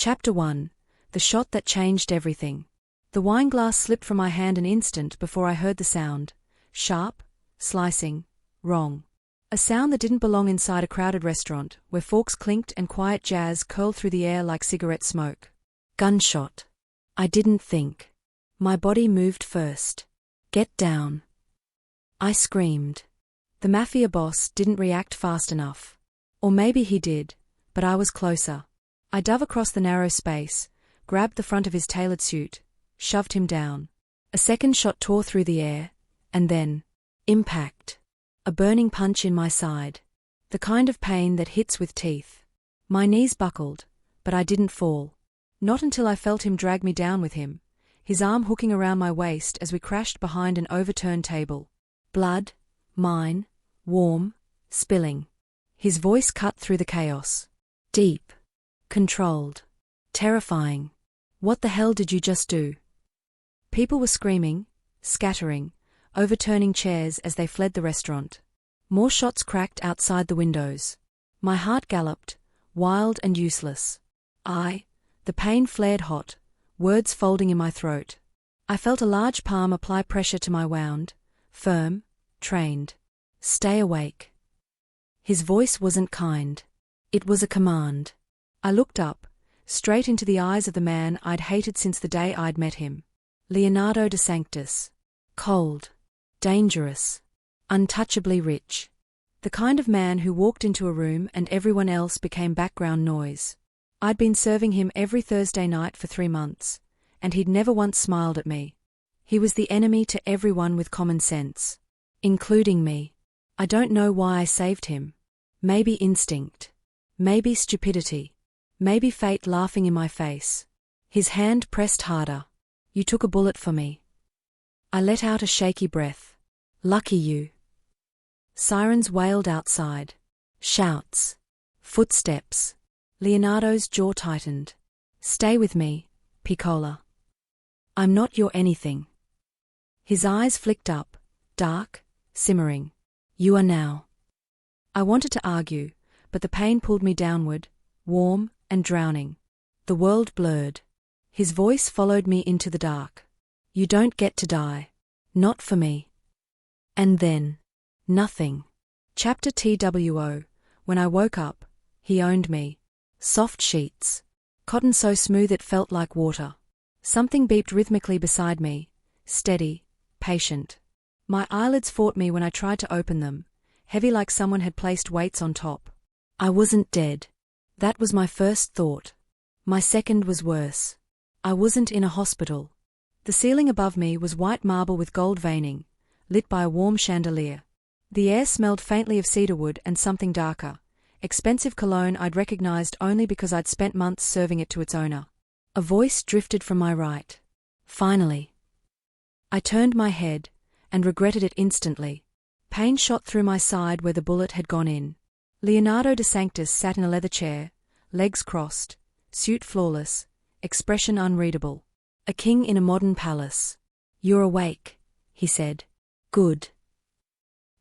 Chapter 1. The Shot That Changed Everything. The wine glass slipped from my hand an instant before I heard the sound. Sharp, slicing, wrong. A sound that didn't belong inside a crowded restaurant, where forks clinked and quiet jazz curled through the air like cigarette smoke. Gunshot. I didn't think. My body moved first. Get down. I screamed. The Mafia boss didn't react fast enough. Or maybe he did, but I was closer. I dove across the narrow space, grabbed the front of his tailored suit, shoved him down. A second shot tore through the air, and then, impact. A burning punch in my side. The kind of pain that hits with teeth. My knees buckled, but I didn't fall. Not until I felt him drag me down with him, his arm hooking around my waist as we crashed behind an overturned table. Blood, mine, warm, spilling. His voice cut through the chaos. Deep. Controlled. Terrifying. What the hell did you just do? People were screaming, scattering, overturning chairs as they fled the restaurant. More shots cracked outside the windows. My heart galloped, wild and useless. The pain flared hot, words folding in my throat. I felt a large palm apply pressure to my wound, firm, trained. Stay awake. His voice wasn't kind. It was a command. I looked up, straight into the eyes of the man I'd hated since the day I'd met him. Leonardo de Sanctis. Cold. Dangerous. Untouchably rich. The kind of man who walked into a room and everyone else became background noise. I'd been serving him every Thursday night for 3 months, and he'd never once smiled at me. He was the enemy to everyone with common sense. Including me. I don't know why I saved him. Maybe instinct. Maybe stupidity. Maybe fate laughing in my face. His hand pressed harder. You took a bullet for me. I let out a shaky breath. Lucky you. Sirens wailed outside. Shouts. Footsteps. Leonardo's jaw tightened. Stay with me, Piccola. I'm not your anything. His eyes flicked up, dark, simmering. You are now. I wanted to argue, but the pain pulled me downward, warm and drowning. The world blurred. His voice followed me into the dark. You don't get to die. Not for me. And then. Nothing. Chapter TWO. When I woke up, he owned me. Soft sheets. Cotton so smooth it felt like water. Something beeped rhythmically beside me. Steady. Patient. My eyelids fought me when I tried to open them, heavy like someone had placed weights on top. I wasn't dead. That was my first thought. My second was worse. I wasn't in a hospital. The ceiling above me was white marble with gold veining, lit by a warm chandelier. The air smelled faintly of cedarwood and something darker, expensive cologne I'd recognized only because I'd spent months serving it to its owner. A voice drifted from my right. Finally. I turned my head, and regretted it instantly. Pain shot through my side where the bullet had gone in. Leonardo de Sanctis sat in a leather chair, legs crossed, suit flawless, expression unreadable. A king in a modern palace. You're awake, he said. Good.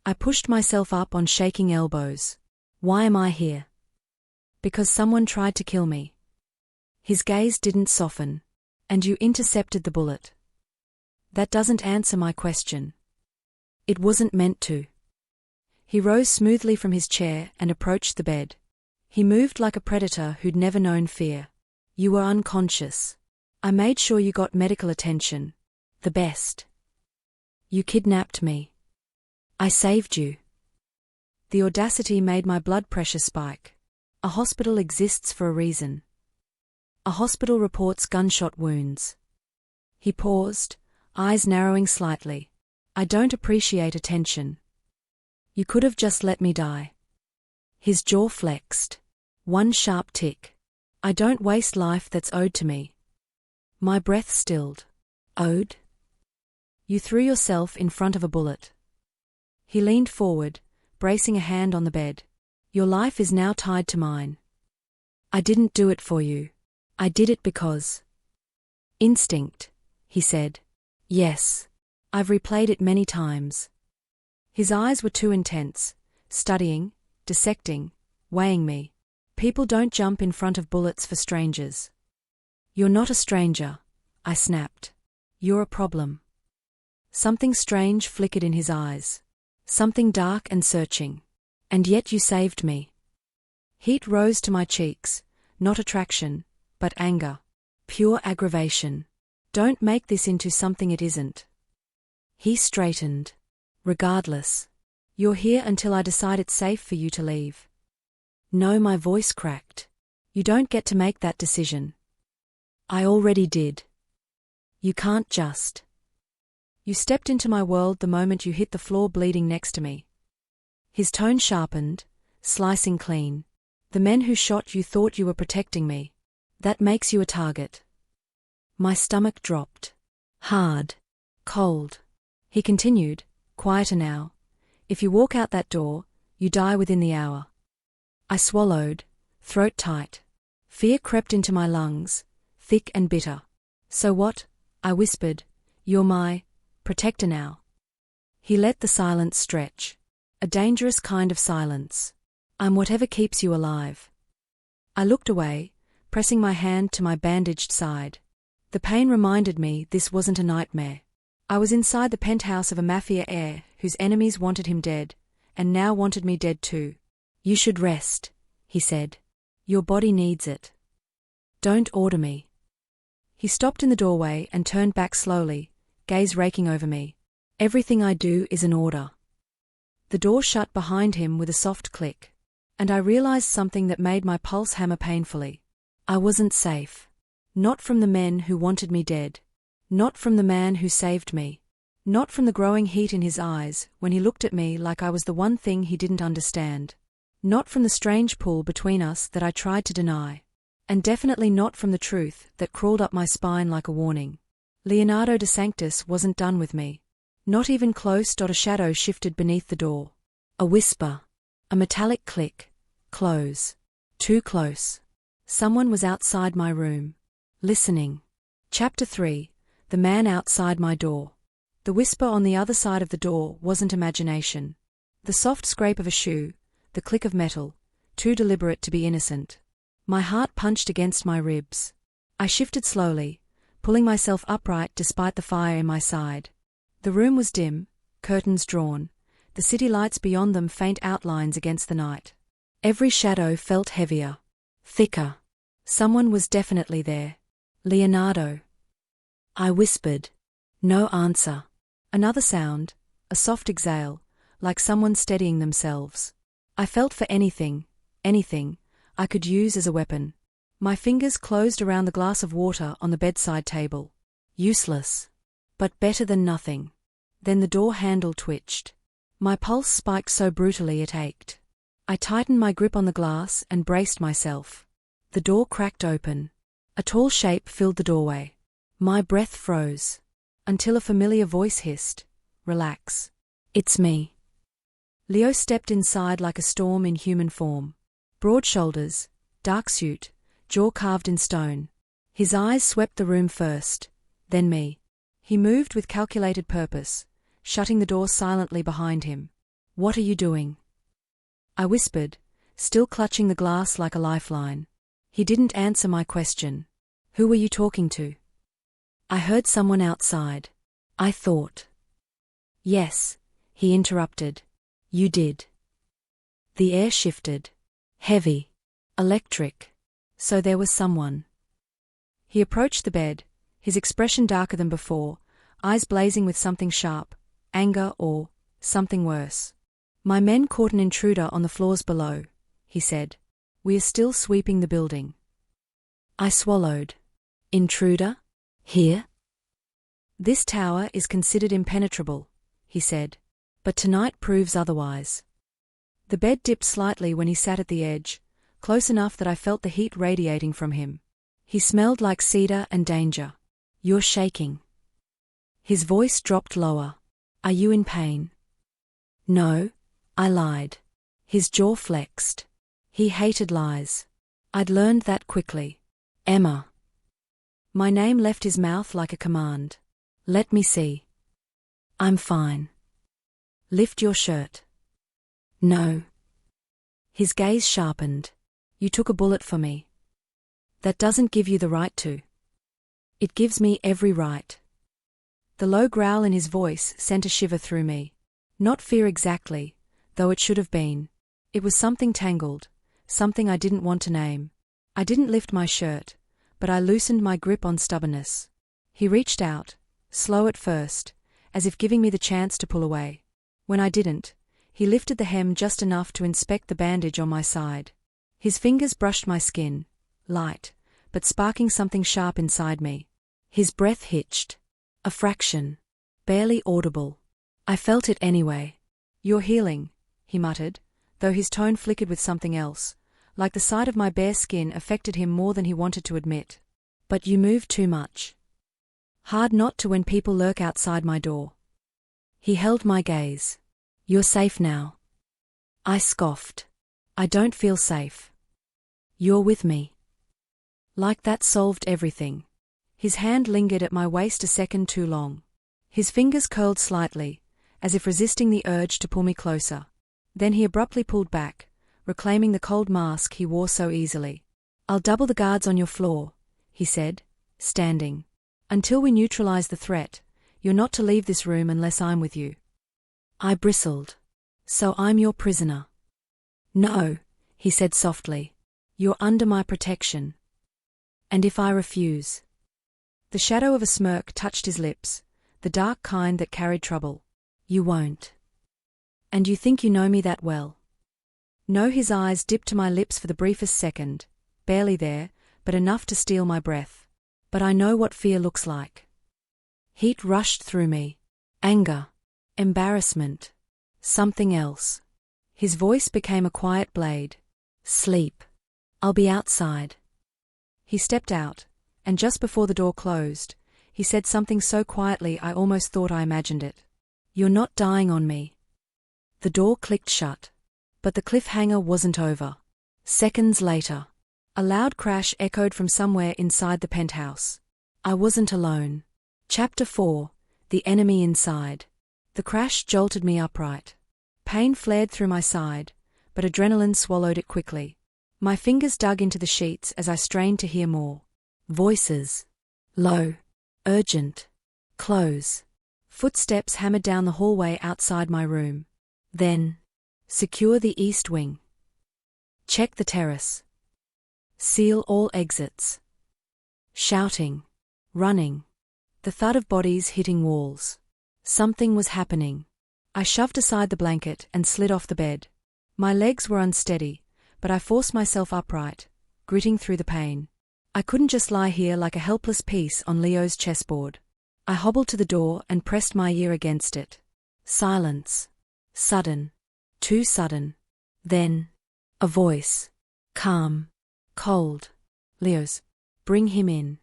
I pushed myself up on shaking elbows. Why am I here? Because someone tried to kill me. His gaze didn't soften. And you intercepted the bullet. That doesn't answer my question. It wasn't meant to. He rose smoothly from his chair and approached the bed. He moved like a predator who'd never known fear. You were unconscious. I made sure you got medical attention. The best. You kidnapped me. I saved you. The audacity made my blood pressure spike. A hospital exists for a reason. A hospital reports gunshot wounds. He paused, eyes narrowing slightly. I don't appreciate attention. You could have just let me die. His jaw flexed. One sharp tick. I don't waste life that's owed to me. My breath stilled. Owed? You threw yourself in front of a bullet. He leaned forward, bracing a hand on the bed. Your life is now tied to mine. I didn't do it for you. I did it because. Instinct, he said. Yes. I've replayed it many times. His eyes were too intense, studying, dissecting, weighing me. People don't jump in front of bullets for strangers. You're not a stranger, I snapped. You're a problem. Something strange flickered in his eyes. Something dark and searching. And yet you saved me. Heat rose to my cheeks, not attraction, but anger. Pure aggravation. Don't make this into something it isn't. He straightened. Regardless. You're here until I decide it's safe for you to leave. No, my voice cracked. You don't get to make that decision. I already did. You can't just. You stepped into my world the moment you hit the floor bleeding next to me. His tone sharpened, slicing clean. The men who shot you thought you were protecting me. That makes you a target. My stomach dropped. Hard. Cold. He continued, quieter now. If you walk out that door, you die within the hour. I swallowed, throat tight. Fear crept into my lungs, thick and bitter. So what? I whispered. You're my protector now. He let the silence stretch. A dangerous kind of silence. I'm whatever keeps you alive. I looked away, pressing my hand to my bandaged side. The pain reminded me this wasn't a nightmare. I was inside the penthouse of a Mafia heir whose enemies wanted him dead, and now wanted me dead too. You should rest, he said. Your body needs it. Don't order me. He stopped in the doorway and turned back slowly, gaze raking over me. Everything I do is an order. The door shut behind him with a soft click, and I realized something that made my pulse hammer painfully. I wasn't safe. Not from the men who wanted me dead. Not from the man who saved me. Not from the growing heat in his eyes when he looked at me like I was the one thing he didn't understand. Not from the strange pull between us that I tried to deny. And definitely not from the truth that crawled up my spine like a warning. Leonardo de Sanctis wasn't done with me. Not even close. A shadow shifted beneath the door. A whisper. A metallic click. Close. Too close. Someone was outside my room. Listening. Chapter 3. The man outside my door. The whisper on the other side of the door wasn't imagination. The soft scrape of a shoe, the click of metal, too deliberate to be innocent. My heart punched against my ribs. I shifted slowly, pulling myself upright despite the fire in my side. The room was dim, curtains drawn, the city lights beyond them faint outlines against the night. Every shadow felt heavier, thicker. Someone was definitely there. Leonardo. I whispered. No answer. Another sound, a soft exhale, like someone steadying themselves. I felt for anything I could use as a weapon. My fingers closed around the glass of water on the bedside table. Useless. But better than nothing. Then the door handle twitched. My pulse spiked so brutally it ached. I tightened my grip on the glass and braced myself. The door cracked open. A tall shape filled the doorway. My breath froze. Until a familiar voice hissed, "Relax. It's me." Leo stepped inside like a storm in human form. Broad shoulders, dark suit, jaw carved in stone. His eyes swept the room first, then me. He moved with calculated purpose, shutting the door silently behind him. "What are you doing?" I whispered, still clutching the glass like a lifeline. He didn't answer my question. "Who were you talking to?" "I heard someone outside. I thought." "Yes," he interrupted. "You did." The air shifted. Heavy. Electric. So there was someone. He approached the bed, his expression darker than before, eyes blazing with something sharp, anger or something worse. "My men caught an intruder on the floors below," he said. "We are still sweeping the building." I swallowed. "Intruder? Here?" "This tower is considered impenetrable," he said. "But tonight proves otherwise." The bed dipped slightly when he sat at the edge, close enough that I felt the heat radiating from him. He smelled like cedar and danger. "You're shaking." His voice dropped lower. "Are you in pain?" "No," I lied. His jaw flexed. He hated lies. I'd learned that quickly. "Emma." My name left his mouth like a command. "Let me see." "I'm fine." "Lift your shirt." "No." His gaze sharpened. "You took a bullet for me. That doesn't give you the right to." It gives me every right. The low growl in his voice sent a shiver through me. Not fear exactly, though it should have been. It was something tangled, something I didn't want to name. I didn't lift my shirt, but I loosened my grip on stubbornness. He reached out, slow at first, as if giving me the chance to pull away. When I didn't, he lifted the hem just enough to inspect the bandage on my side. His fingers brushed my skin, light, but sparking something sharp inside me. His breath hitched. A fraction. Barely audible. I felt it anyway. "You're healing," he muttered, though his tone flickered with something else, like the sight of my bare skin affected him more than he wanted to admit. "But you move too much. Hard not to when people lurk outside my door." He held my gaze. "You're safe now." I scoffed. "I don't feel safe." "You're with me." Like that solved everything. His hand lingered at my waist a second too long. His fingers curled slightly, as if resisting the urge to pull me closer. Then he abruptly pulled back, reclaiming the cold mask he wore so easily. "I'll double the guards on your floor," he said, standing. "Until we neutralize the threat, you're not to leave this room unless I'm with you." I bristled. "So I'm your prisoner?" "No," he said softly. "You're under my protection." "And if I refuse?" The shadow of a smirk touched his lips, the dark kind that carried trouble. "You won't." "And you think you know me that well?" No, his eyes dipped to my lips for the briefest second, barely there, but enough to steal my breath. "But I know what fear looks like." Heat rushed through me. Anger. Embarrassment. Something else. His voice became a quiet blade. "Sleep. I'll be outside." He stepped out, and just before the door closed, he said something so quietly I almost thought I imagined it. "You're not dying on me." The door clicked shut. But the cliffhanger wasn't over. Seconds later, a loud crash echoed from somewhere inside the penthouse. I wasn't alone. Chapter 4: The Enemy Inside. The crash jolted me upright. Pain flared through my side, but adrenaline swallowed it quickly. My fingers dug into the sheets as I strained to hear more. Voices. Low. Urgent. Close. Footsteps hammered down the hallway outside my room. Then, "Secure the east wing. Check the terrace. Seal all exits." Shouting. Running. The thud of bodies hitting walls. Something was happening. I shoved aside the blanket and slid off the bed. My legs were unsteady, but I forced myself upright, gritting through the pain. I couldn't just lie here like a helpless piece on Leo's chessboard. I hobbled to the door and pressed my ear against it. Silence. Sudden. Too sudden. Then, a voice. Calm. Cold. "Leo's. Bring him in."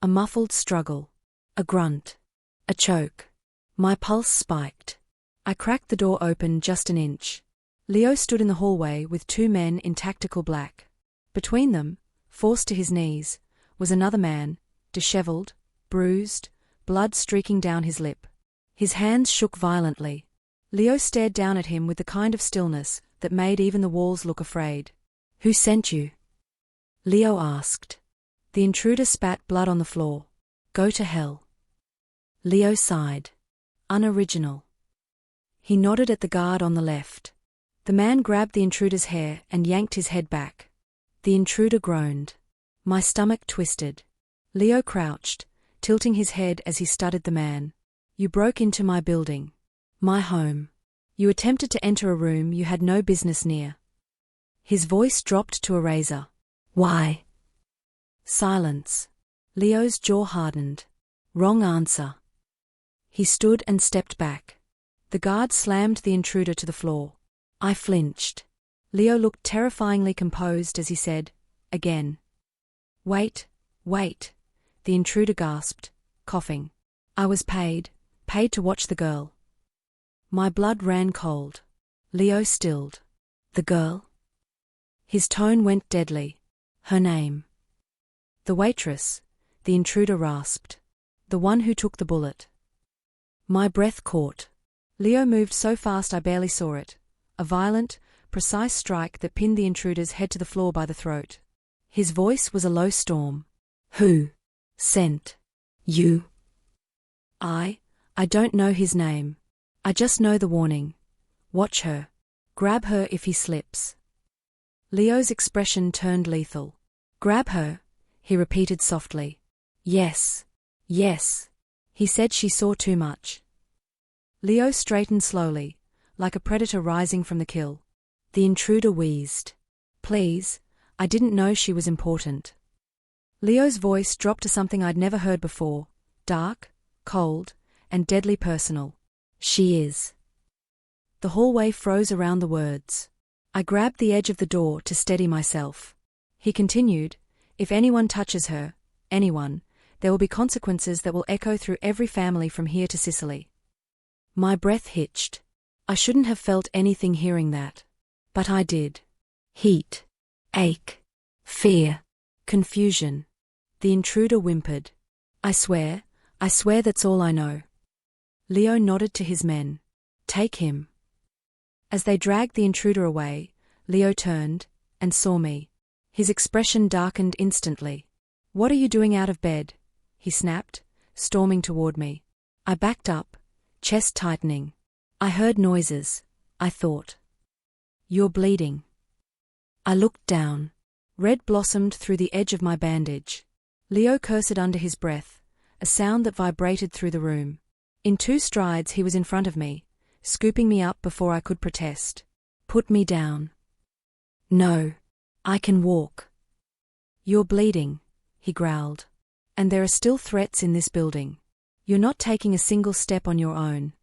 A muffled struggle. A grunt. A choke. My pulse spiked. I cracked the door open just an inch. Leo stood in the hallway with two men in tactical black. Between them, forced to his knees, was another man, disheveled, bruised, blood streaking down his lip. His hands shook violently. Leo stared down at him with the kind of stillness that made even the walls look afraid. "Who sent you?" Leo asked. The intruder spat blood on the floor. "Go to hell." Leo sighed. Unoriginal. He nodded at the guard on the left. The man grabbed the intruder's hair and yanked his head back. The intruder groaned. My stomach twisted. Leo crouched, tilting his head as he studied the man. "You broke into my building. My home. You attempted to enter a room you had no business near." His voice dropped to a razor. "Why?" Silence. Leo's jaw hardened. Wrong answer. He stood and stepped back. The guard slammed the intruder to the floor. I flinched. Leo looked terrifyingly composed as he said, again. Wait, the intruder gasped, coughing. "I was paid to watch the girl." My blood ran cold. Leo stilled. "The girl?" His tone went deadly. "Her name?" "The waitress," the intruder rasped. "The one who took the bullet." My breath caught. Leo moved so fast I barely saw it. A violent, precise strike that pinned the intruder's head to the floor by the throat. His voice was a low storm. "Who?" Sent. You. I don't know his name. I just know the warning. Watch her. Grab her if he slips. Leo's expression turned lethal. Grab her, he repeated softly. Yes. Yes. He said she saw too much. Leo straightened slowly, like a predator rising from the kill. The intruder wheezed. Please, I didn't know she was important. Leo's voice dropped to something I'd never heard before, dark, cold, and deadly personal. She is. The hallway froze around the words. I grabbed the edge of the door to steady myself. He continued, if anyone touches her, anyone, there will be consequences that will echo through every family from here to Sicily. My breath hitched. I shouldn't have felt anything hearing that. But I did. Heat. Ache. Fear. Confusion. The intruder whimpered. I swear that's all I know. Leo nodded to his men. Take him. As they dragged the intruder away, Leo turned and saw me. His expression darkened instantly. What are you doing out of bed? He snapped, storming toward me. I backed up, chest tightening. I heard noises, I thought. You're bleeding. I looked down. Red blossomed through the edge of my bandage. Leo cursed under his breath, a sound that vibrated through the room. In 2 strides he was in front of me, scooping me up before I could protest. Put me down. No. I can walk. You're bleeding, he growled. And there are still threats in this building. You're not taking a single step on your own.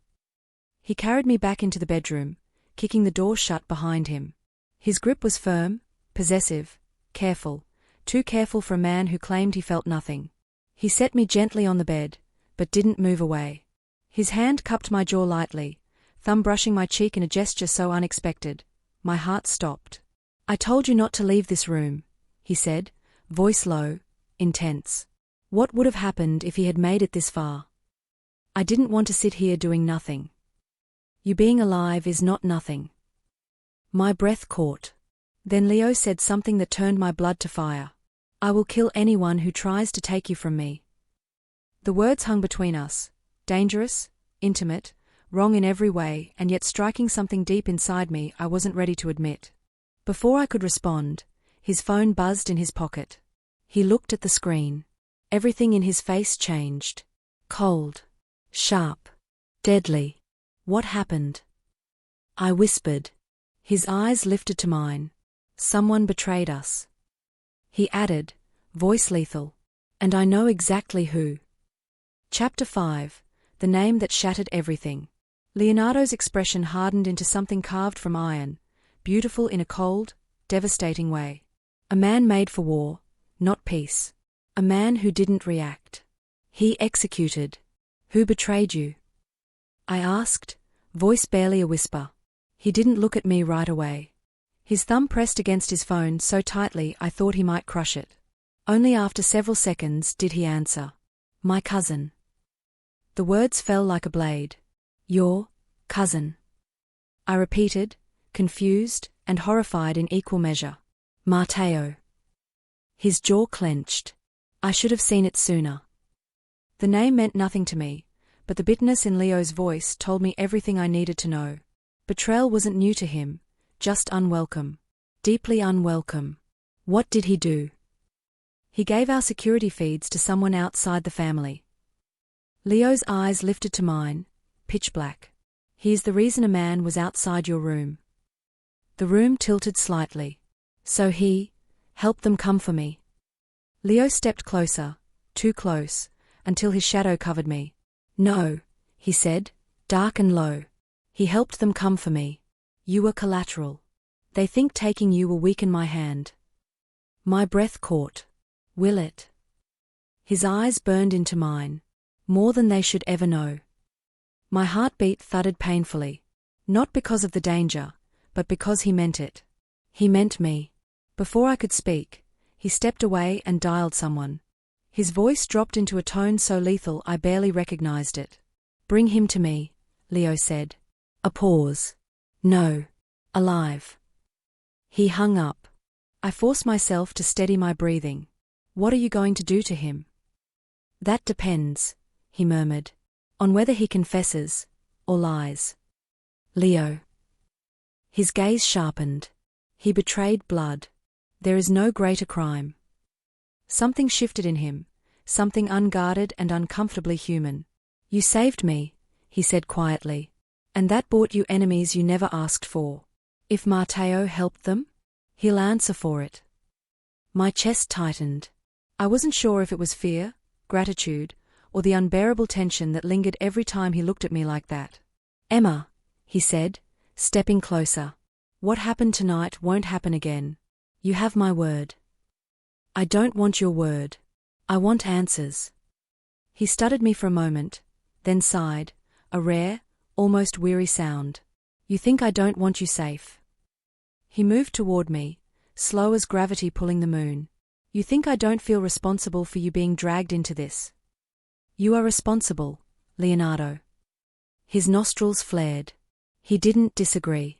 He carried me back into the bedroom, kicking the door shut behind him. His grip was firm, possessive, careful, too careful for a man who claimed he felt nothing. He set me gently on the bed, but didn't move away. His hand cupped my jaw lightly, thumb brushing my cheek in a gesture so unexpected. My heart stopped. I told you not to leave this room, he said, voice low, intense. What would have happened if he had made it this far? I didn't want to sit here doing nothing. You being alive is not nothing. My breath caught. Then Leo said something that turned my blood to fire. I will kill anyone who tries to take you from me. The words hung between us, dangerous, intimate, wrong in every way, and yet striking something deep inside me I wasn't ready to admit. Before I could respond, his phone buzzed in his pocket. He looked at the screen. Everything in his face changed. Cold. Sharp. Deadly. What happened? I whispered. His eyes lifted to mine. Someone betrayed us. He added, voice lethal. And I know exactly who. Chapter 5. The name that shattered everything. Leonardo's expression hardened into something carved from iron, beautiful in a cold, devastating way. A man made for war, not peace. A man who didn't react. He executed. Who betrayed you? I asked, voice barely a whisper. He didn't look at me right away. His thumb pressed against his phone so tightly I thought he might crush it. Only after several seconds did he answer. My cousin. The words fell like a blade. Your cousin. I repeated, confused and horrified in equal measure. Matteo. His jaw clenched. I should have seen it sooner. The name meant nothing to me, but the bitterness in Leo's voice told me everything I needed to know. Betrayal wasn't new to him, just unwelcome. Deeply unwelcome. What did he do? He gave our security feeds to someone outside the family. Leo's eyes lifted to mine, pitch black. He is the reason a man was outside your room. The room tilted slightly. So he helped them come for me. Leo stepped closer, too close, until his shadow covered me. No, he said, dark and low. He helped them come for me. You were collateral. They think taking you will weaken my hand. My breath caught. Will it? His eyes burned into mine. More than they should ever know. My heartbeat thudded painfully. Not because of the danger, but because he meant it. He meant me. Before I could speak, he stepped away and dialed someone. His voice dropped into a tone so lethal I barely recognized it. Bring him to me, Leo said. A pause. No. Alive. He hung up. I forced myself to steady my breathing. What are you going to do to him? That depends, he murmured, on whether he confesses, or lies. Leo. His gaze sharpened. He betrayed blood. There is no greater crime. Something shifted in him, something unguarded and uncomfortably human. You saved me, he said quietly. And that brought you enemies you never asked for. If Matteo helped them, he'll answer for it. My chest tightened. I wasn't sure if it was fear, gratitude, or the unbearable tension that lingered every time he looked at me like that. Emma, he said, stepping closer. What happened tonight won't happen again. You have my word. I don't want your word. I want answers. He studied me for a moment, then sighed, a rare, almost weary sound. You think I don't want you safe? He moved toward me, slow as gravity pulling the moon. You think I don't feel responsible for you being dragged into this? You are responsible, Leonardo. His nostrils flared. He didn't disagree.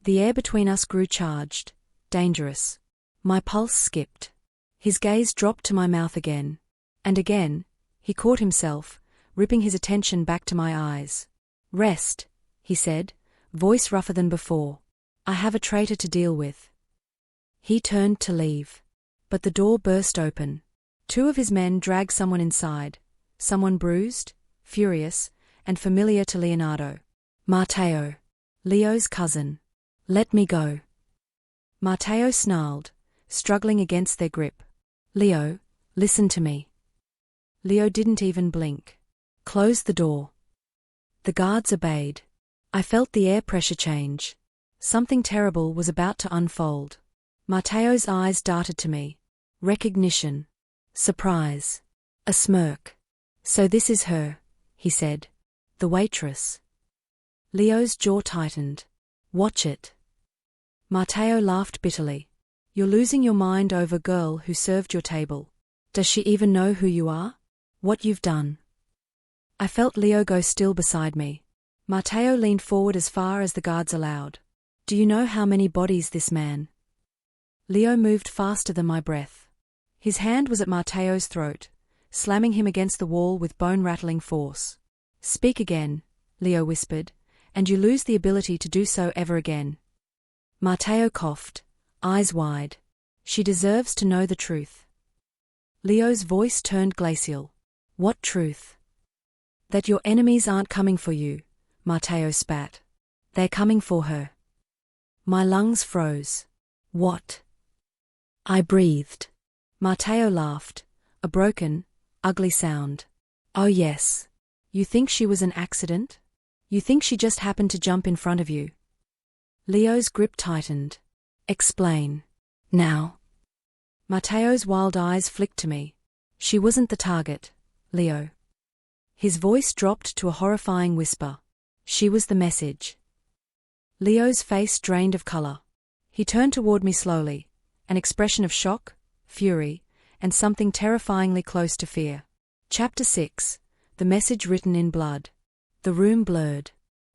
The air between us grew charged, dangerous. My pulse skipped. His gaze dropped to my mouth again. And again, he caught himself, ripping his attention back to my eyes. Rest, he said, voice rougher than before. I have a traitor to deal with. He turned to leave. But the door burst open. Two of his men dragged someone inside, someone bruised, furious, and familiar to Leonardo. Matteo. Leo's cousin. Let me go. Matteo snarled, struggling against their grip. Leo, listen to me. Leo didn't even blink. Close the door. The guards obeyed. I felt the air pressure change. Something terrible was about to unfold. Matteo's eyes darted to me. Recognition. Surprise. A smirk. So this is her, he said. The waitress. Leo's jaw tightened. Watch it. Matteo laughed bitterly. You're losing your mind over a girl who served your table. Does she even know who you are? What you've done? I felt Leo go still beside me. Matteo leaned forward as far as the guards allowed. Do you know how many bodies this man? Leo moved faster than my breath. His hand was at Matteo's throat, slamming him against the wall with bone-rattling force. Speak again, Leo whispered, and you lose the ability to do so ever again. Matteo coughed, eyes wide. She deserves to know the truth. Leo's voice turned glacial. What truth? That your enemies aren't coming for you, Matteo spat. They're coming for her. My lungs froze. What? I breathed. Matteo laughed, a broken, ugly sound. Oh yes. You think she was an accident? You think she just happened to jump in front of you? Leo's grip tightened. Explain. Now. Matteo's wild eyes flicked to me. She wasn't the target, Leo. His voice dropped to a horrifying whisper. She was the message. Leo's face drained of color. He turned toward me slowly, an expression of shock, fury, and something terrifyingly close to fear. Chapter 6. The message written in blood. The room blurred.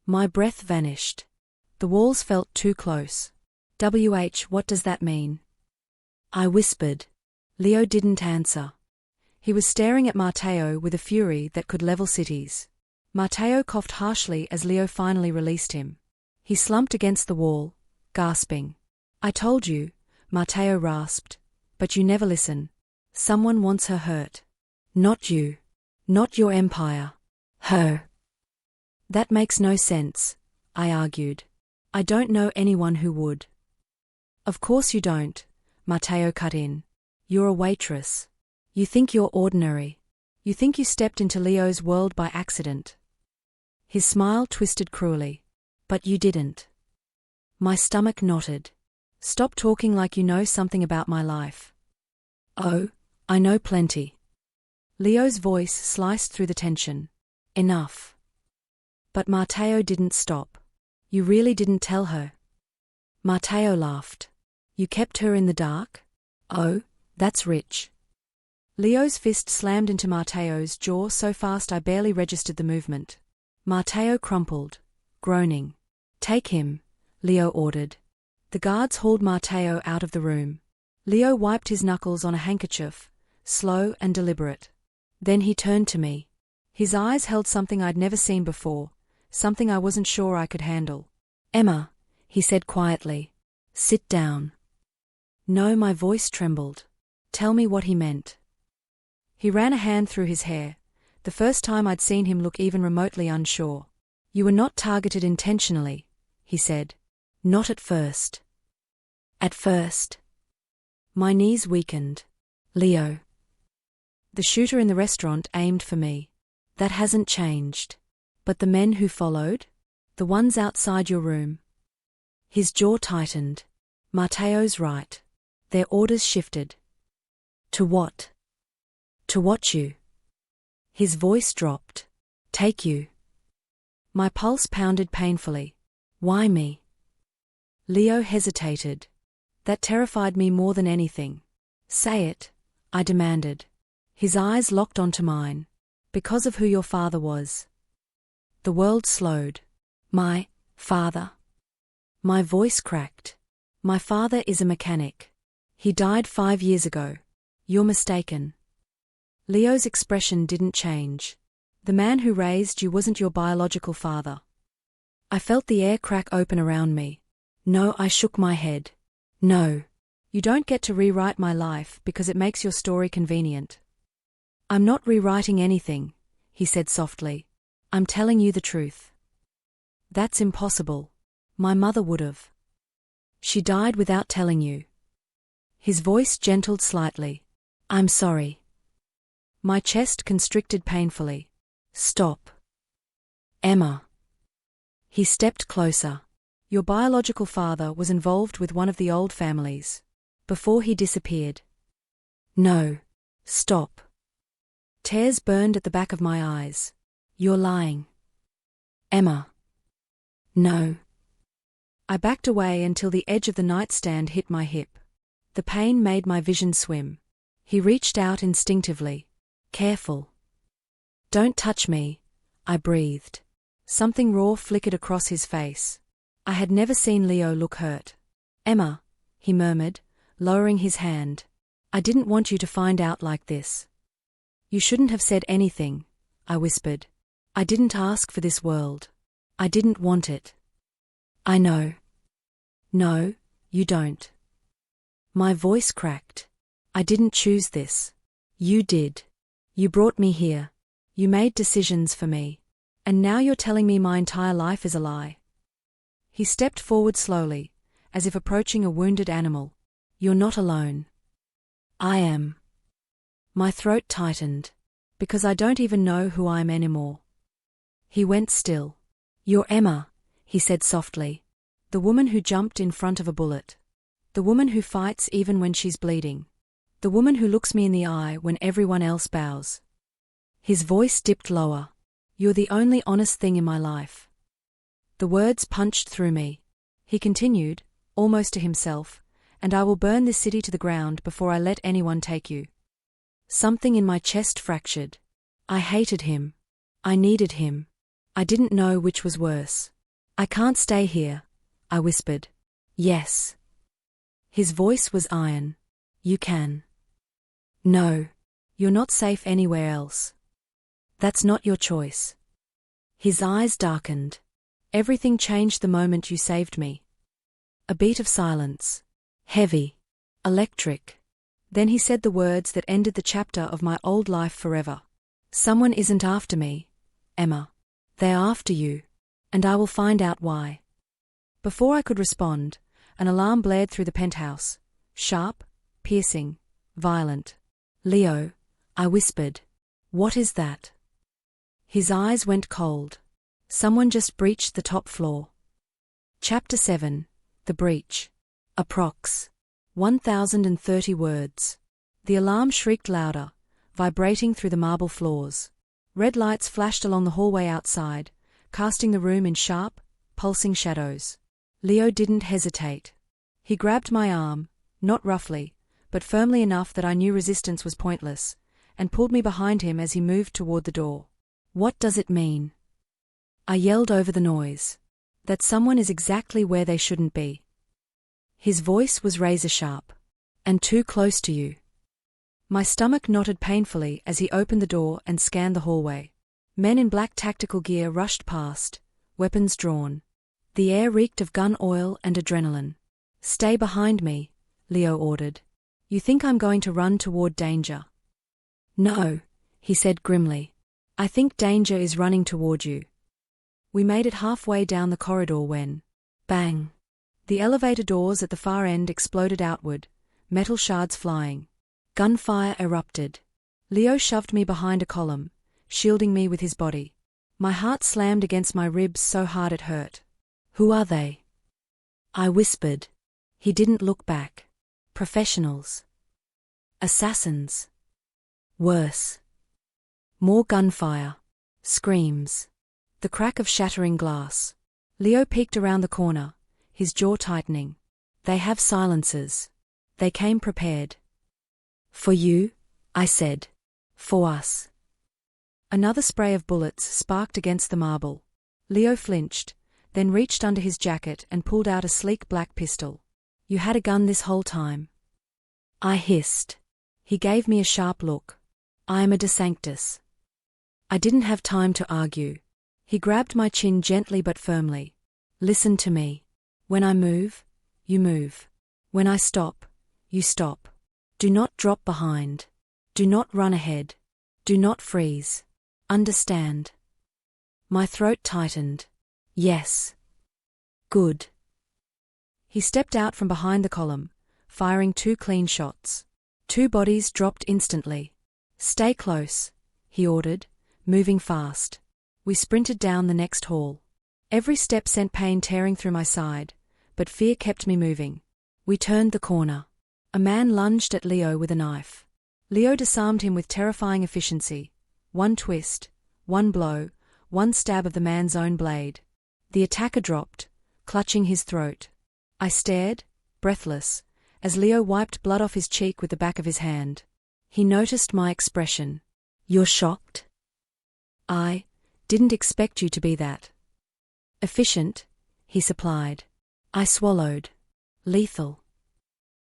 My breath vanished. The walls felt too close. What does that mean? I whispered. Leo didn't answer. He was staring at Matteo with a fury that could level cities. Matteo coughed harshly as Leo finally released him. He slumped against the wall, gasping. I told you, Matteo rasped, but you never listen. Someone wants her hurt. Not you. Not your empire. Her. That makes no sense, I argued. I don't know anyone who would. Of course you don't, Matteo cut in. You're a waitress. You think you're ordinary. You think you stepped into Leo's world by accident. His smile twisted cruelly. But you didn't. My stomach knotted. Stop talking like you know something about my life. Oh, I know plenty. Leo's voice sliced through the tension. Enough. But Matteo didn't stop. You really didn't tell her. Matteo laughed. You kept her in the dark? Oh, that's rich. Leo's fist slammed into Matteo's jaw so fast I barely registered the movement. Matteo crumpled, groaning. Take him, Leo ordered. The guards hauled Matteo out of the room. Leo wiped his knuckles on a handkerchief, slow and deliberate. Then he turned to me. His eyes held something I'd never seen before, something I wasn't sure I could handle. "Emma," he said quietly. "Sit down." No, my voice trembled. Tell me what he meant. He ran a hand through his hair, the first time I'd seen him look even remotely unsure. "You were not targeted intentionally," he said. "Not at first." At first. My knees weakened. "Leo." The shooter in the restaurant aimed for me. "That hasn't changed. But the men who followed? The ones outside your room?" His jaw tightened. "Matteo's right. Their orders shifted." "To what?" "To watch you." His voice dropped. "Take you." My pulse pounded painfully. "Why me?" Leo hesitated. That terrified me more than anything. "Say it," I demanded. His eyes locked onto mine. "Because of who your father was." The world slowed. "My father?" My voice cracked. "My father is a mechanic. He died 5 years ago. You're mistaken." Leo's expression didn't change. "The man who raised you wasn't your biological father." I felt the air crack open around me. "No," I shook my head. "No. You don't get to rewrite my life because it makes your story convenient." "I'm not rewriting anything," he said softly. "I'm telling you the truth." "That's impossible. My mother would've." "She died without telling you." His voice gentled slightly. "I'm sorry." My chest constricted painfully. "Stop." "Emma." He stepped closer. "Your biological father was involved with one of the old families. Before he disappeared." "No. Stop." Tears burned at the back of my eyes. "You're lying." "Emma." "No." I backed away until the edge of the nightstand hit my hip. The pain made my vision swim. He reached out instinctively. "Careful." "Don't touch me," I breathed. Something raw flickered across his face. I had never seen Leo look hurt. "Emma," he murmured, lowering his hand. "I didn't want you to find out like this." "You shouldn't have said anything," I whispered. "I didn't ask for this world. I didn't want it." "I know." "No, you don't." My voice cracked. "I didn't choose this. You did. You brought me here. You made decisions for me. And now you're telling me my entire life is a lie." He stepped forward slowly, as if approaching a wounded animal. "You're not alone." "I am." My throat tightened. "Because I don't even know who I am anymore." He went still. "You're Emma," he said softly. "The woman who jumped in front of a bullet. The woman who fights even when she's bleeding. The woman who looks me in the eye when everyone else bows." His voice dipped lower. "You're the only honest thing in my life." The words punched through me. He continued, almost to himself, "And I will burn this city to the ground before I let anyone take you." Something in my chest fractured. I hated him. I needed him. I didn't know which was worse. "I can't stay here," I whispered. "Yes." His voice was iron. "You can." "No. You're not safe anywhere else." "That's not your choice." His eyes darkened. "Everything changed the moment you saved me." A beat of silence. Heavy. Electric. Then he said the words that ended the chapter of my old life forever. "Someone isn't after me, Emma. They're after you. And I will find out why." Before I could respond, an alarm blared through the penthouse. Sharp, piercing, violent. "Leo," I whispered. "What is that?" His eyes went cold. "Someone just breached the top floor." Chapter 7. The Breach. Approx. 1,030 words. The alarm shrieked louder, vibrating through the marble floors. Red lights flashed along the hallway outside, casting the room in sharp, pulsing shadows. Leo didn't hesitate. He grabbed my arm, not roughly, but firmly enough that I knew resistance was pointless, and pulled me behind him as he moved toward the door. "What does it mean?" I yelled over the noise. "That someone is exactly where they shouldn't be." His voice was razor-sharp. "And too close to you." My stomach knotted painfully as he opened the door and scanned the hallway. Men in black tactical gear rushed past, weapons drawn. The air reeked of gun oil and adrenaline. "Stay behind me," Leo ordered. "You think I'm going to run toward danger?" "No," he said grimly. "I think danger is running toward you." We made it halfway down the corridor when, bang! The elevator doors at the far end exploded outward, metal shards flying. Gunfire erupted. Leo shoved me behind a column, shielding me with his body. My heart slammed against my ribs so hard it hurt. "Who are they?" I whispered. He didn't look back. "Professionals. Assassins." Worse. More gunfire. Screams. The crack of shattering glass. Leo peeked around the corner, his jaw tightening. "They have silencers. They came prepared." "For you?" I said. "For us." Another spray of bullets sparked against the marble. Leo flinched, then reached under his jacket and pulled out a sleek black pistol. "You had a gun this whole time?" I hissed. He gave me a sharp look. "I am a DeSanctus." I didn't have time to argue. He grabbed my chin gently but firmly. "Listen to me. When I move, you move. When I stop, you stop. Do not drop behind. Do not run ahead. Do not freeze. Understand?" My throat tightened. "Yes." "Good." He stepped out from behind the column, firing 2 clean shots. 2 bodies dropped instantly. "Stay close," he ordered, moving fast. We sprinted down the next hall. Every step sent pain tearing through my side, but fear kept me moving. We turned the corner. A man lunged at Leo with a knife. Leo disarmed him with terrifying efficiency. 1 twist, 1 blow, 1 stab of the man's own blade. The attacker dropped, clutching his throat. I stared, breathless, as Leo wiped blood off his cheek with the back of his hand. He noticed my expression. "You're shocked?" "I didn't expect you to be that efficient," he supplied. I swallowed. "Lethal."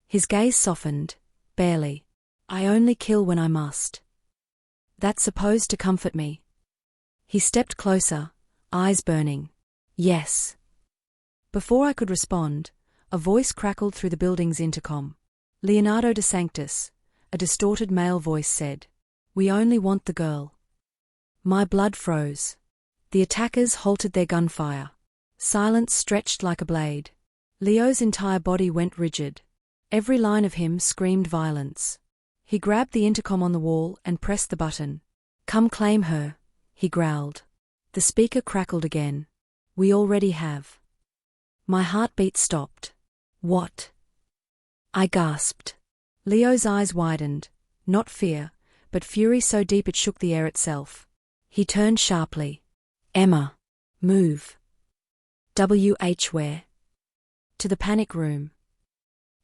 His gaze softened, barely. "I only kill when I must." "That's supposed to comfort me." He stepped closer, eyes burning. "Yes." Before I could respond, a voice crackled through the building's intercom. "Leonardo DeSanctus," a distorted male voice said. "We only want the girl." My blood froze. The attackers halted their gunfire. Silence stretched like a blade. Leo's entire body went rigid. Every line of him screamed violence. He grabbed the intercom on the wall and pressed the button. "Come claim her," he growled. The speaker crackled again. "We already have." My heartbeat stopped. "What?" I gasped. Leo's eyes widened, not fear, but fury so deep it shook the air itself. He turned sharply. "Emma, move." Where? To the panic room.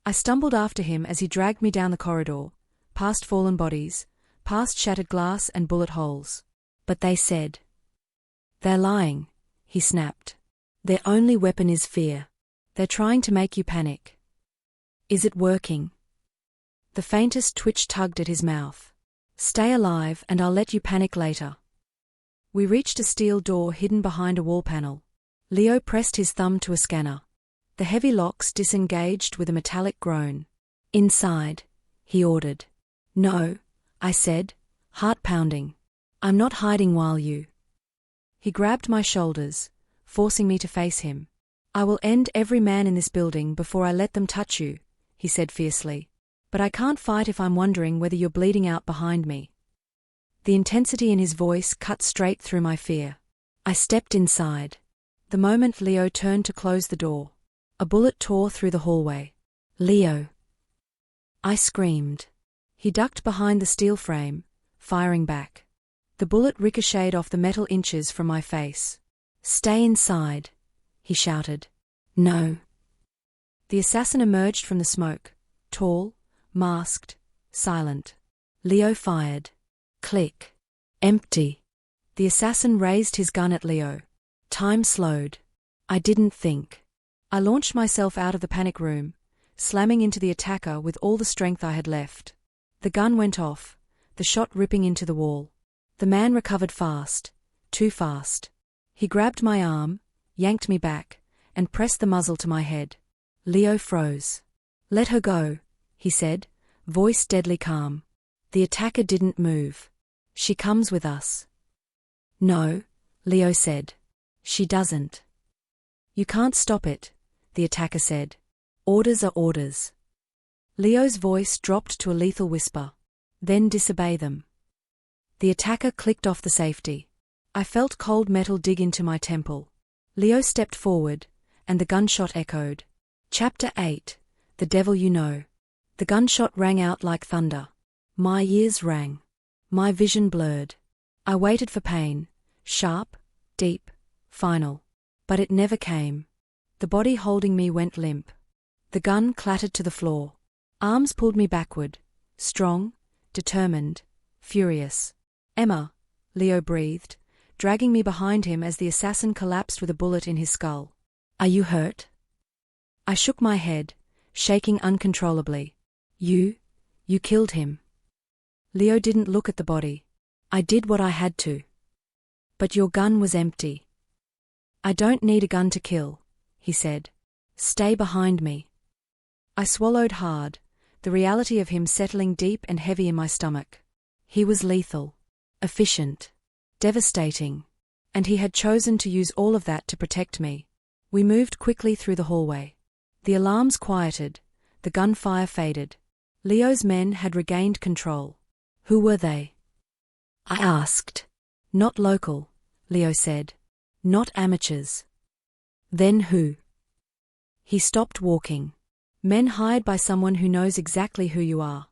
I stumbled after him as he dragged me down the corridor, past fallen bodies, past shattered glass and bullet holes. "But they said." "They're lying," he snapped. "Their only weapon is fear. They're trying to make you panic." "Is it working?" The faintest twitch tugged at his mouth. "Stay alive and I'll let you panic later." We reached a steel door hidden behind a wall panel. Leo pressed his thumb to a scanner. The heavy locks disengaged with a metallic groan. "Inside," he ordered. "No," I said, heart pounding. "I'm not hiding while you." He grabbed my shoulders, forcing me to face him. "I will end every man in this building before I let them touch you," he said fiercely. "But I can't fight if I'm wondering whether you're bleeding out behind me." The intensity in his voice cut straight through my fear. I stepped inside. The moment Leo turned to close the door, a bullet tore through the hallway. "Leo!" I screamed. He ducked behind the steel frame, firing back. The bullet ricocheted off the metal inches from my face. "Stay inside," he shouted. "No." The assassin emerged from the smoke, tall, masked, silent. Leo fired. Click. Empty. The assassin raised his gun at Leo. Time slowed. I didn't think. I launched myself out of the panic room, slamming into the attacker with all the strength I had left. The gun went off, the shot ripping into the wall. The man recovered fast, too fast. He grabbed my arm, yanked me back, and pressed the muzzle to my head. Leo froze. "Let her go," he said, voice deadly calm. The attacker didn't move. "She comes with us." "No," Leo said. "She doesn't." "You can't stop it," the attacker said. "Orders are orders." Leo's voice dropped to a lethal whisper. "Then disobey them." The attacker clicked off the safety. I felt cold metal dig into my temple. Leo stepped forward, and the gunshot echoed. Chapter 8. The Devil You Know. The gunshot rang out like thunder. My ears rang. My vision blurred. I waited for pain, sharp, deep, final. But it never came. The body holding me went limp. The gun clattered to the floor. Arms pulled me backward, strong, determined, furious. "Emma," Leo breathed, dragging me behind him as the assassin collapsed with a bullet in his skull. "Are you hurt?" I shook my head, shaking uncontrollably. You killed him." Leo didn't look at the body. "I did what I had to." "But your gun was empty." "I don't need a gun to kill," he said. "Stay behind me." I swallowed hard, the reality of him settling deep and heavy in my stomach. He was lethal, efficient, devastating, and he had chosen to use all of that to protect me. We moved quickly through the hallway. The alarms quieted, the gunfire faded. Leo's men had regained control. Who were they? I asked. "Not local," Leo said. "Not amateurs." "Then who?" He stopped walking. "Men hired by someone who knows exactly who you are."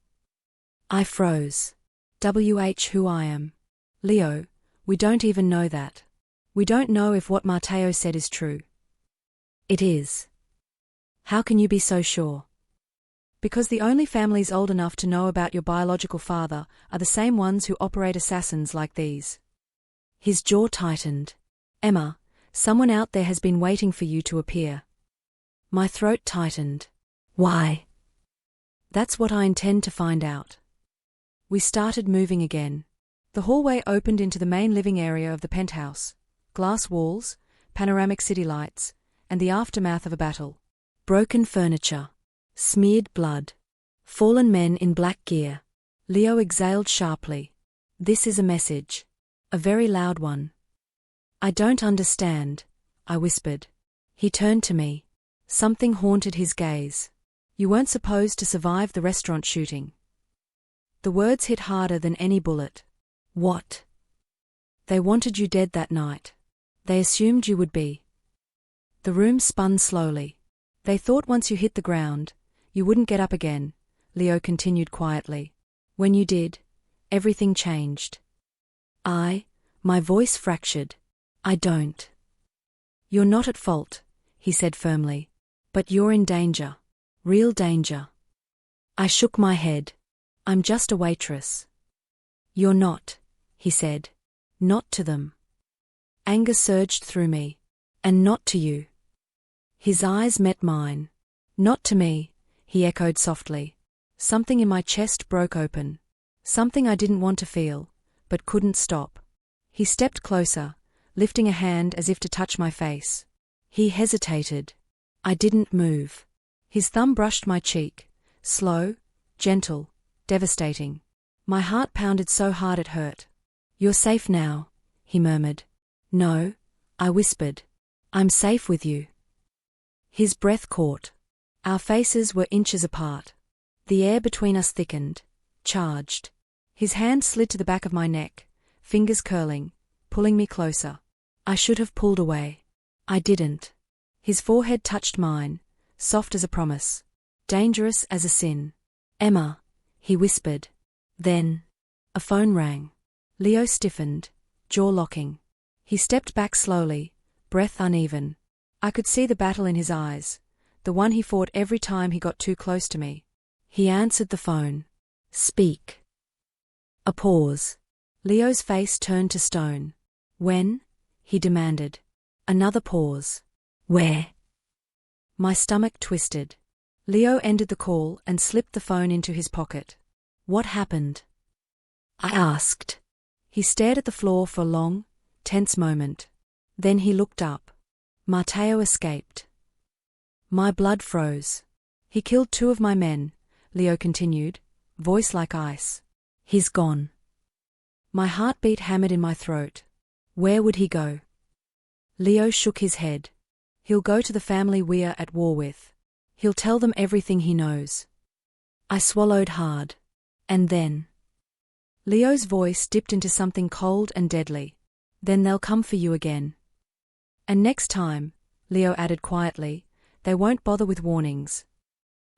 I froze. Who I am. "Leo, we don't even know that. We don't know if what Matteo said is true." "It is." "How can you be so sure?" "Because the only families old enough to know about your biological father are the same ones who operate assassins like these." His jaw tightened. "Emma, someone out there has been waiting for you to appear." My throat tightened. "Why?" "That's what I intend to find out." We started moving again. The hallway opened into the main living area of the penthouse. Glass walls, panoramic city lights, and the aftermath of a battle. Broken furniture. Smeared blood. Fallen men in black gear. Leo exhaled sharply. "This is a message. A very loud one." "I don't understand," I whispered. He turned to me. Something haunted his gaze. "You weren't supposed to survive the restaurant shooting." The words hit harder than any bullet. "What?" "They wanted you dead that night. They assumed you would be." The room spun slowly. "They thought once you hit the ground, you wouldn't get up again," Leo continued quietly. "When you did, everything changed." My voice fractured. "I don't." "You're not at fault," he said firmly. "But you're in danger. Real danger." I shook my head. "I'm just a waitress." "You're not," he said. "Not to them." Anger surged through me. "And not to you." His eyes met mine. "Not to me," he echoed softly. Something in my chest broke open. Something I didn't want to feel, but couldn't stop. He stepped closer, lifting a hand as if to touch my face. He hesitated. I didn't move. His thumb brushed my cheek, slow, gentle, devastating. My heart pounded so hard it hurt. "You're safe now," he murmured. "No," I whispered. "I'm safe with you." His breath caught. Our faces were inches apart. The air between us thickened, charged. His hand slid to the back of my neck, fingers curling, pulling me closer. I should have pulled away. I didn't. His forehead touched mine, soft as a promise, dangerous as a sin. "Emma," he whispered. Then, a phone rang. Leo stiffened, jaw locking. He stepped back slowly, breath uneven. I could see the battle in his eyes, the one he fought every time he got too close to me. He answered the phone. "Speak." A pause. Leo's face turned to stone. "When?" he demanded. Another pause. "Where?" My stomach twisted. Leo ended the call and slipped the phone into his pocket. What happened? I asked. He stared at the floor for a long, tense moment. Then he looked up. Matteo escaped. My blood froze. He killed 2 of my men, Leo continued, voice like ice. He's gone. My heartbeat hammered in my throat. Where would he go? Leo shook his head. He'll go to the family we're at war with. He'll tell them everything he knows. I swallowed hard. And then? Leo's voice dipped into something cold and deadly. Then they'll come for you again. And next time, Leo added quietly, they won't bother with warnings.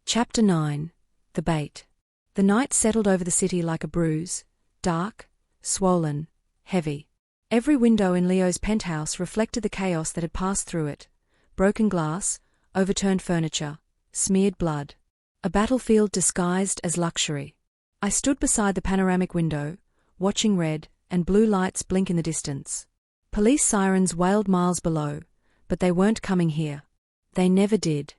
Chapter 9. The Bait. The night settled over the city like a bruise, dark, swollen, heavy. Every window in Leo's penthouse reflected the chaos that had passed through it. Broken glass, overturned furniture, smeared blood. A battlefield disguised as luxury. I stood beside the panoramic window, watching red and blue lights blink in the distance. Police sirens wailed miles below, but they weren't coming here. They never did.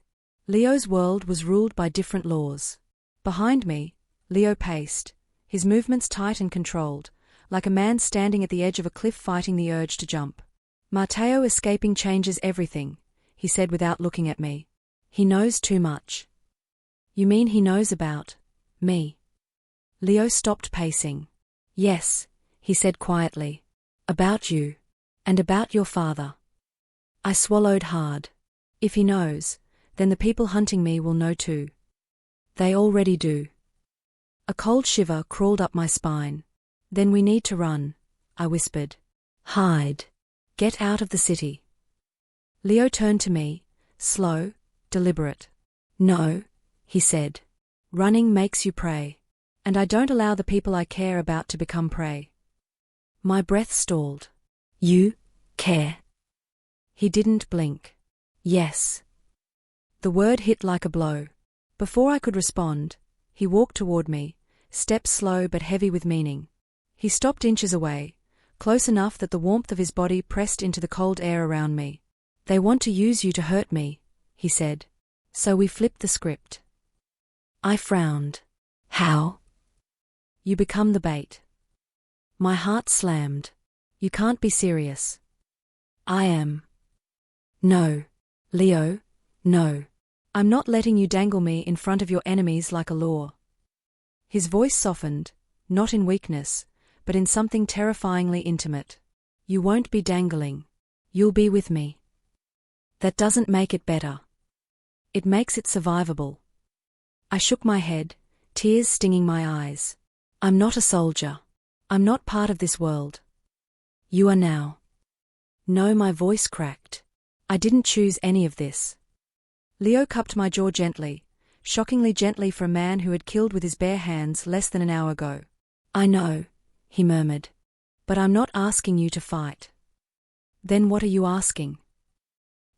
Leo's world was ruled by different laws. Behind me, Leo paced, his movements tight and controlled, like a man standing at the edge of a cliff fighting the urge to jump. Matteo escaping changes everything, he said without looking at me. He knows too much. You mean he knows about me? Leo stopped pacing. Yes, he said quietly. About you. And about your father. I swallowed hard. If he knows, then the people hunting me will know too. They already do. A cold shiver crawled up my spine. Then we need to run, I whispered. Hide. Get out of the city. Leo turned to me, slow, deliberate. No, he said. Running makes you prey. And I don't allow the people I care about to become prey. My breath stalled. You care? He didn't blink. Yes. The word hit like a blow. Before I could respond, he walked toward me, steps slow but heavy with meaning. He stopped inches away, close enough that the warmth of his body pressed into the cold air around me. They want to use you to hurt me, he said. So we flipped the script. I frowned. How? You become the bait. My heart slammed. You can't be serious. I am. No. Leo, no. I'm not letting you dangle me in front of your enemies like a lure. His voice softened, not in weakness, but in something terrifyingly intimate. You won't be dangling. You'll be with me. That doesn't make it better. It makes it survivable. I shook my head, tears stinging my eyes. I'm not a soldier. I'm not part of this world. You are now. No, my voice cracked. I didn't choose any of this. Leo cupped my jaw gently, shockingly gently for a man who had killed with his bare hands less than an hour ago. I know, he murmured. But I'm not asking you to fight. Then what are you asking?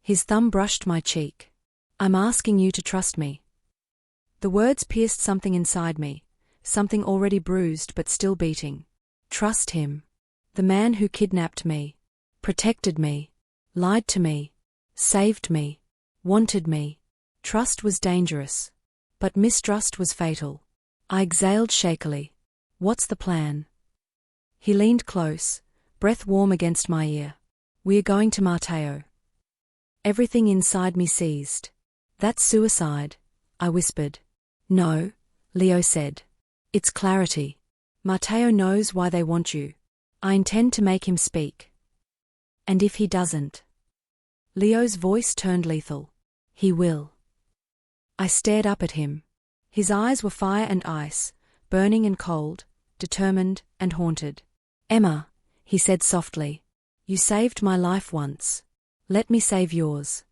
His thumb brushed my cheek. I'm asking you to trust me. The words pierced something inside me, something already bruised but still beating. Trust him. The man who kidnapped me, protected me, lied to me, saved me, wanted me. Trust was dangerous. But mistrust was fatal. I exhaled shakily. What's the plan? He leaned close, breath warm against my ear. We're going to Matteo. Everything inside me seized. That's suicide, I whispered. No, Leo said. It's clarity. Matteo knows why they want you. I intend to make him speak. And if he doesn't? Leo's voice turned lethal. He will. I stared up at him. His eyes were fire and ice, burning and cold, determined and haunted. Emma, he said softly, you saved my life once. Let me save yours.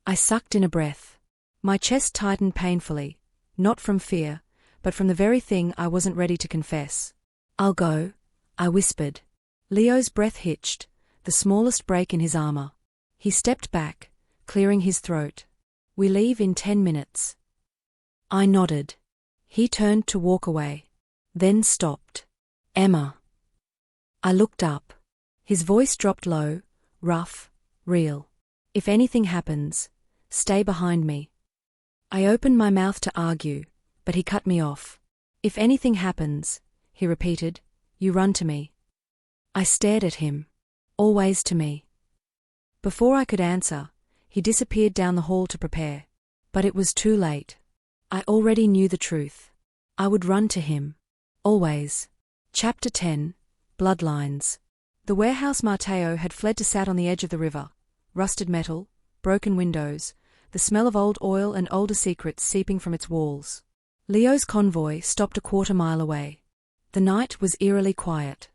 I sucked in a breath. My chest tightened painfully, not from fear, but from the very thing I wasn't ready to confess. I'll go, I whispered. Leo's breath hitched, the smallest break in his armor. He stepped back, clearing his throat. We leave in 10 minutes. I nodded. He turned to walk away. Then stopped. Emma. I looked up. His voice dropped low, rough, real. If anything happens, stay behind me. I opened my mouth to argue, but he cut me off. If anything happens, he repeated, you run to me. I stared at him. Always to me. Before I could answer, he disappeared down the hall to prepare. But it was too late. I already knew the truth. I would run to him. Always. Chapter 10. Bloodlines. The warehouse Matteo had fled to sat on the edge of the river. Rusted metal, broken windows, the smell of old oil and older secrets seeping from its walls. Leo's convoy stopped a quarter-mile away. The night was eerily quiet.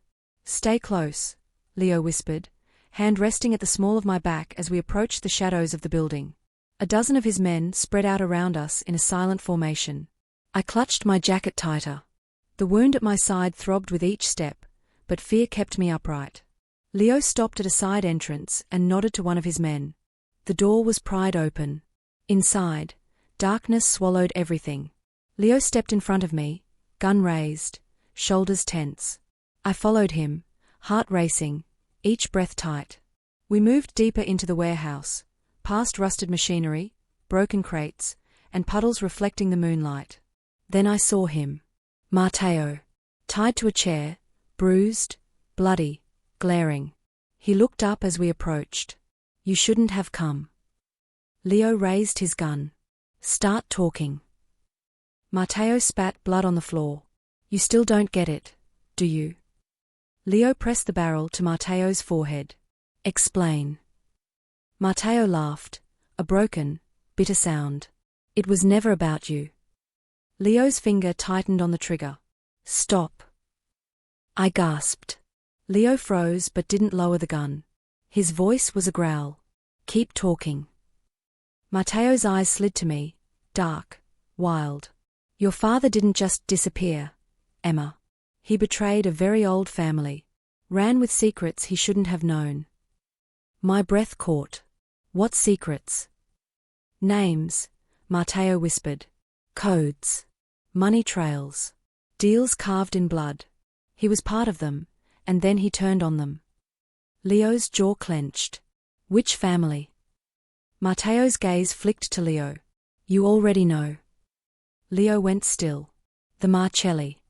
Stay close, Leo whispered, hand resting at the small of my back as we approached the shadows of the building. A dozen of his men spread out around us in a silent formation. I clutched my jacket tighter. The wound at my side throbbed with each step, but fear kept me upright. Leo stopped at a side entrance and nodded to one of his men. The door was pried open. Inside, darkness swallowed everything. Leo stepped in front of me, gun raised, shoulders tense. I followed him, heart racing, each breath tight. We moved deeper into the warehouse, past rusted machinery, broken crates, and puddles reflecting the moonlight. Then I saw him. Matteo. Tied to a chair, bruised, bloody, glaring. He looked up as we approached. You shouldn't have come. Leo raised his gun. Start talking. Matteo spat blood on the floor. You still don't get it, do you? Leo pressed the barrel to Matteo's forehead. Explain. Matteo laughed, a broken, bitter sound. It was never about you. Leo's finger tightened on the trigger. Stop. I gasped. Leo froze but didn't lower the gun. His voice was a growl. Keep talking. Matteo's eyes slid to me, dark, wild. Your father didn't just disappear, Emma. He betrayed a very old family. Ran with secrets he shouldn't have known. My breath caught. What secrets? Names, Matteo whispered. Codes. Money trails. Deals carved in blood. He was part of them, and then he turned on them. Leo's jaw clenched. Which family? Matteo's gaze flicked to Leo. You already know. Leo went still. The Marcelli.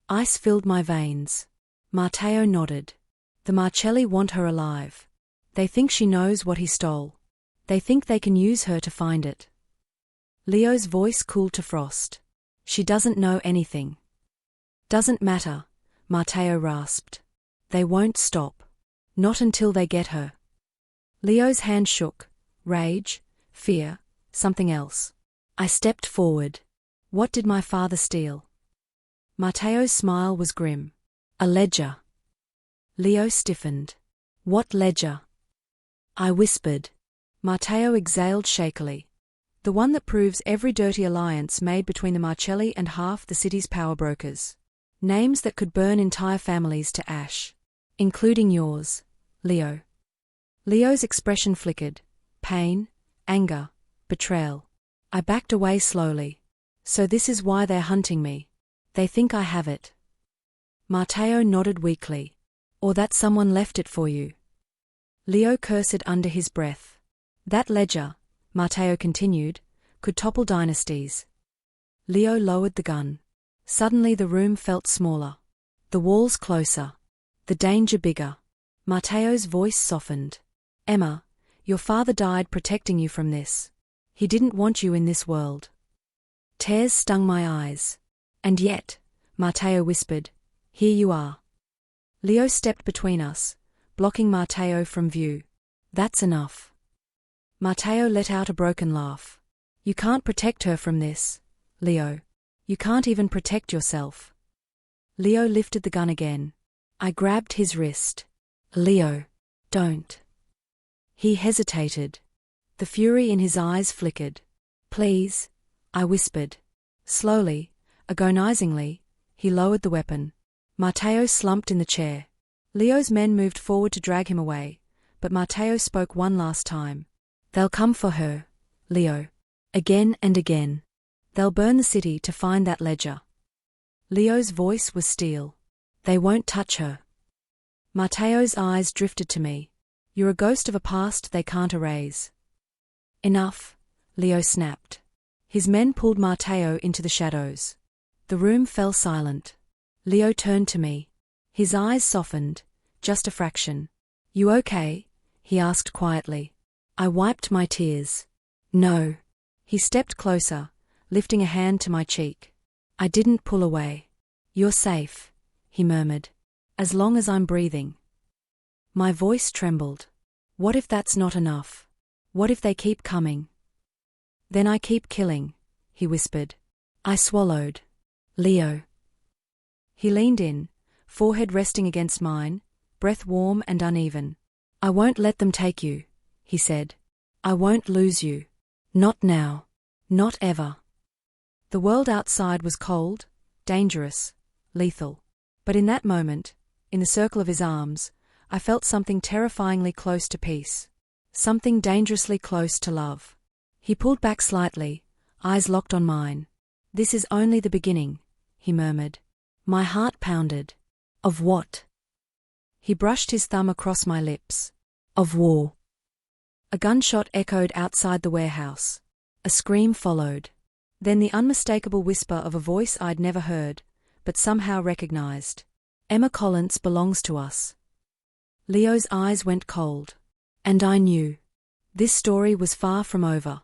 Ice filled my veins. Matteo nodded. The Marcelli want her alive. They think she knows what he stole. They think they can use her to find it. Leo's voice cooled to frost. She doesn't know anything. Doesn't matter, Matteo rasped. They won't stop. Not until they get her. Leo's hand shook. Rage, fear, something else. I stepped forward. What did my father steal? Matteo's smile was grim. A ledger. Leo stiffened. What ledger? I whispered. Matteo exhaled shakily. The one that proves every dirty alliance made between the Marcelli and half the city's power brokers. Names that could burn entire families to ash. Including yours, Leo. Leo's expression flickered. Pain, anger, betrayal. I backed away slowly. So this is why they're hunting me. They think I have it. Matteo nodded weakly. Or that someone left it for you. Leo cursed under his breath. That ledger, Matteo continued, could topple dynasties. Leo lowered the gun. Suddenly the room felt smaller. The walls closer. The danger bigger. Matteo's voice softened. Emma, your father died protecting you from this. He didn't want you in this world. Tears stung my eyes. And yet, Matteo whispered, here you are. Leo stepped between us, blocking Matteo from view. That's enough. Matteo let out a broken laugh. You can't protect her from this, Leo. You can't even protect yourself. Leo lifted the gun again. I grabbed his wrist. Leo, don't. He hesitated. The fury in his eyes flickered. Please, I whispered. Slowly, agonizingly, he lowered the weapon. Matteo slumped in the chair. Leo's men moved forward to drag him away, but Matteo spoke one last time. They'll come for her, Leo. Again and again. They'll burn the city to find that ledger. Leo's voice was steel. They won't touch her. Matteo's eyes drifted to me. You're a ghost of a past they can't erase. Enough, Leo snapped. His men pulled Matteo into the shadows. The room fell silent. Leo turned to me. His eyes softened, just a fraction. "You okay?" he asked quietly. I wiped my tears. "No." He stepped closer, lifting a hand to my cheek. I didn't pull away. "You're safe," he murmured. "As long as I'm breathing." My voice trembled. "What if that's not enough? What if they keep coming?" "Then I keep killing," he whispered. I swallowed. "Leo." He leaned in, forehead resting against mine, breath warm and uneven. "I won't let them take you," he said. "I won't lose you. Not now. Not ever." The world outside was cold, dangerous, lethal. But in that moment, in the circle of his arms, I felt something terrifyingly close to peace. Something dangerously close to love. He pulled back slightly, eyes locked on mine. "This is only the beginning," he murmured. My heart pounded. "Of what?" He brushed his thumb across my lips. "Of war." A gunshot echoed outside the warehouse. A scream followed. Then the unmistakable whisper of a voice I'd never heard, but somehow recognized. "Emma Collins belongs to us." Leo's eyes went cold. And I knew. This story was far from over.